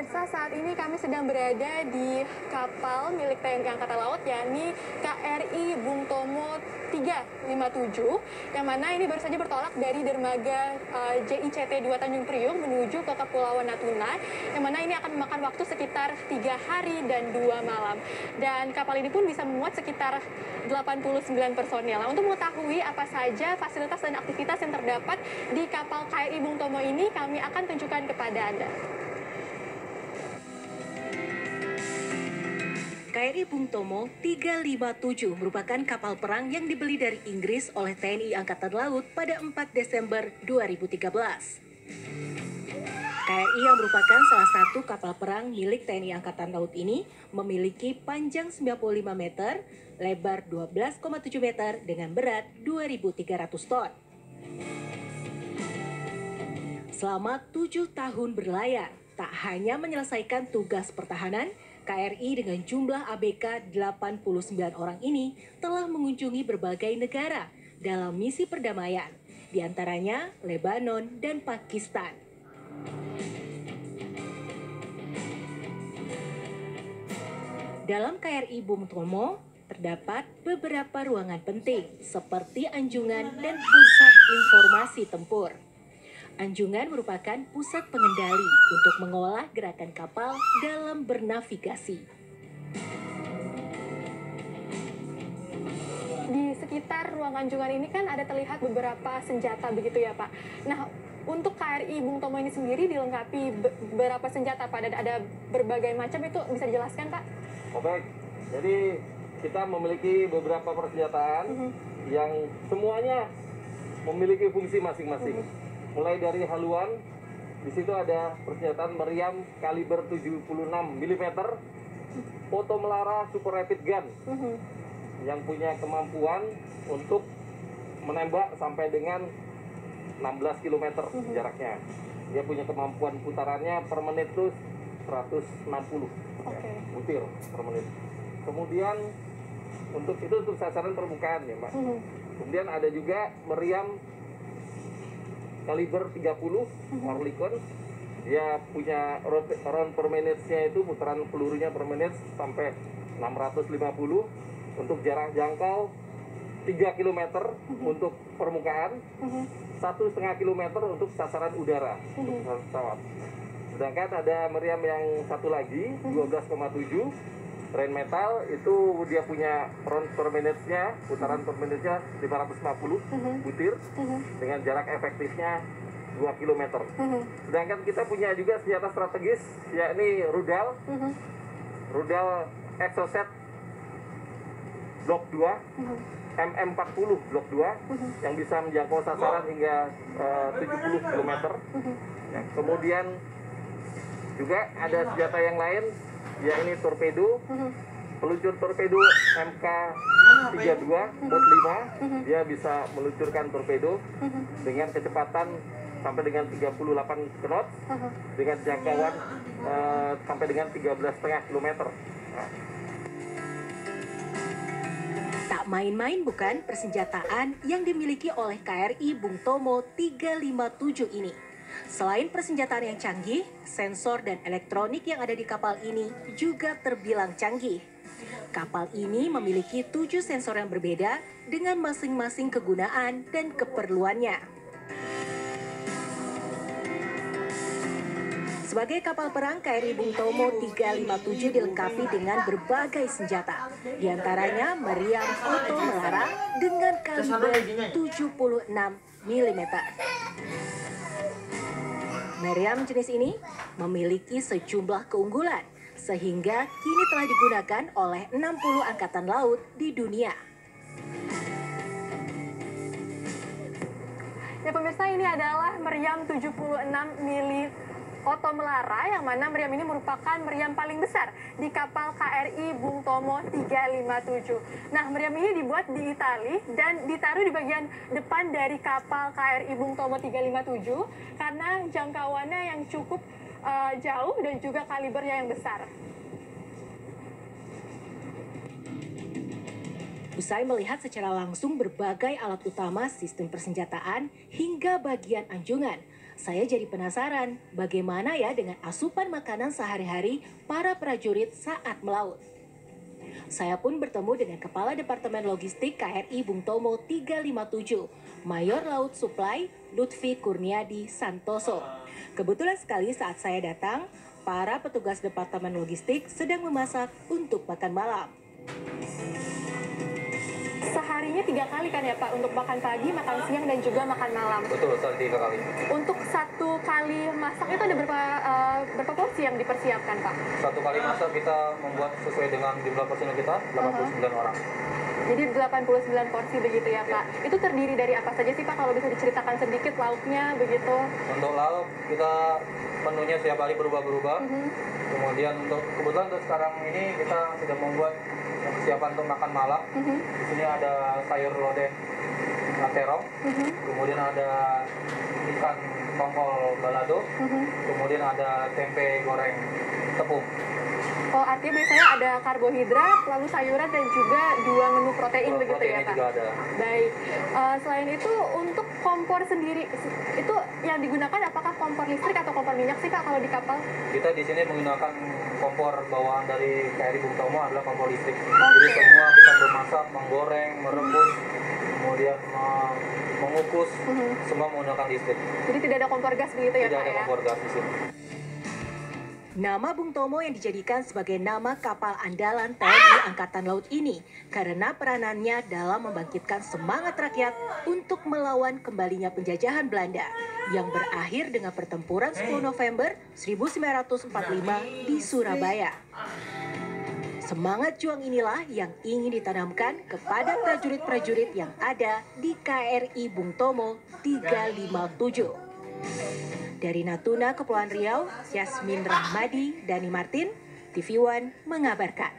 pemirsa, saat ini kami sedang berada di kapal milik TNI Angkatan Laut, yakni KRI Bung Tomo 357, yang mana ini baru saja bertolak dari dermaga JICT 2 Tanjung Priok menuju ke Kepulauan Natuna, yang mana ini akan memakan waktu sekitar 3 hari dan 2 malam. Dan kapal ini pun bisa memuat sekitar 89 personil. Nah, untuk mengetahui apa saja fasilitas dan aktivitas yang terdapat di kapal KRI Bung Tomo ini, kami akan tunjukkan kepada Anda. KRI Bung Tomo 357 merupakan kapal perang yang dibeli dari Inggris oleh TNI Angkatan Laut pada 4 Desember 2013. KRI yang merupakan salah satu kapal perang milik TNI Angkatan Laut ini memiliki panjang 95 meter, lebar 12,7 meter dengan berat 2.300 ton. Selama 7 tahun berlayar, tak hanya menyelesaikan tugas pertahanan, KRI dengan jumlah ABK 89 orang ini telah mengunjungi berbagai negara dalam misi perdamaian, diantaranya Lebanon dan Pakistan. Dalam KRI Bung Tomo terdapat beberapa ruangan penting seperti anjungan dan pusat informasi tempur. Anjungan merupakan pusat pengendali untuk mengolah gerakan kapal dalam bernavigasi. Di sekitar ruang anjungan ini kan ada terlihat beberapa senjata begitu ya Pak. Nah, untuk KRI Bung Tomo ini sendiri dilengkapi beberapa senjata Pak, dan ada berbagai macam, itu bisa dijelaskan Pak? Oh baik, jadi kita memiliki beberapa persenjataan yang semuanya memiliki fungsi masing-masing. Mulai dari haluan, di situ ada persenjataan meriam kaliber 76 mm, Oto Melara Super Rapid Gun, yang punya kemampuan untuk menembak sampai dengan 16 km jaraknya. Dia punya kemampuan putarannya per menit itu 160 butir per menit. Kemudian untuk sasaran permukaan ya Mbak. Kemudian ada juga meriam kaliber 30 Oerlikon. Dia punya round per minute-nya itu putaran pelurunya per menit sampai 650 untuk jarak jangkau 3 km untuk permukaan, 1,5 km untuk sasaran udara untuk pesawat. Sedangkan ada meriam yang satu lagi 12,7 Rheinmetall, itu dia punya round per minute-nya, putaran per menitnya 550 butir dengan jarak efektifnya 2 km. Sedangkan kita punya juga senjata strategis, yakni rudal Exocet Blok 2 MM40 Blok 2 yang bisa menjangkau sasaran hingga 70 km. Kemudian juga ada senjata yang lain, yakni torpedo, peluncur torpedo MK32 Mod 5. Dia bisa meluncurkan torpedo dengan kecepatan sampai dengan 38 knot dengan jangkauan sampai dengan 13,5 km. Tak main-main bukan persenjataan yang dimiliki oleh KRI Bung Tomo 357 ini. Selain persenjataan yang canggih, sensor dan elektronik yang ada di kapal ini juga terbilang canggih. Kapal ini memiliki 7 sensor yang berbeda dengan masing-masing kegunaan dan keperluannya. Sebagai kapal perang, KRI Bung Tomo 357 dilengkapi dengan berbagai senjata. Di antaranya meriam Oto Melara dengan kaliber 76 mm. Meriam jenis ini memiliki sejumlah keunggulan, sehingga kini telah digunakan oleh 60 angkatan laut di dunia. Ya pemirsa, ini adalah meriam 76 mm Oto Melara, yang mana meriam ini merupakan meriam paling besar di kapal KRI Bung Tomo 357. Nah, meriam ini dibuat di Italia dan ditaruh di bagian depan dari kapal KRI Bung Tomo 357 karena jangkauannya yang cukup jauh dan juga kalibernya yang besar. Usai melihat secara langsung berbagai alat utama sistem persenjataan hingga bagian anjungan, saya jadi penasaran bagaimana ya dengan asupan makanan sehari-hari para prajurit saat melaut. Saya pun bertemu dengan Kepala Departemen Logistik KRI Bung Tomo 357, Mayor Laut Supply Lutfi Kurniadi Santoso. Kebetulan sekali saat saya datang, para petugas Departemen Logistik sedang memasak untuk makan malam. Seharinya 3 kali kan ya Pak, untuk makan pagi, makan siang, dan juga makan malam. Betul, 3 kali. Untuk 1 kali masak itu ada berapa porsi yang dipersiapkan Pak? 1 kali masak kita membuat sesuai dengan jumlah personil kita, 89 orang. Jadi 89 porsi begitu ya Pak. Itu terdiri dari apa saja sih Pak, kalau bisa diceritakan sedikit lauknya begitu? Untuk lauk kita menunya setiap hari berubah-berubah. Kemudian kebetulan untuk sekarang ini kita sudah membuat persiapan untuk makan malam. Di sini ada sayur lodeh terong, kemudian ada ikan tongkol balado, kemudian ada tempe goreng tepung. Oh, artinya biasanya ada karbohidrat, lalu sayuran, dan juga 2 menu protein begitu ya Pak? Juga ada. Baik. Selain itu, untuk kompor sendiri, itu yang digunakan apakah kompor listrik atau kompor minyak sih Pak kalau di kapal? Kita di sini menggunakan kompor bawaan dari KRI Bung Tomo adalah kompor listrik. Jadi semua kita bermasak, menggoreng, merebus, kemudian mengukus, semua menggunakan listrik. Jadi tidak ada kompor gas begitu ya Tidak Pak ada ya? kompor gas di sini. Nama Bung Tomo yang dijadikan sebagai nama kapal andalan TNI Angkatan Laut ini karena peranannya dalam membangkitkan semangat rakyat untuk melawan kembalinya penjajahan Belanda yang berakhir dengan pertempuran 10 November 1945 di Surabaya. Semangat juang inilah yang ingin ditanamkan kepada prajurit-prajurit yang ada di KRI Bung Tomo 357. Dari Natuna, Kepulauan Riau, Yasmin Rahmadi, Dani Martin, TV One mengabarkan.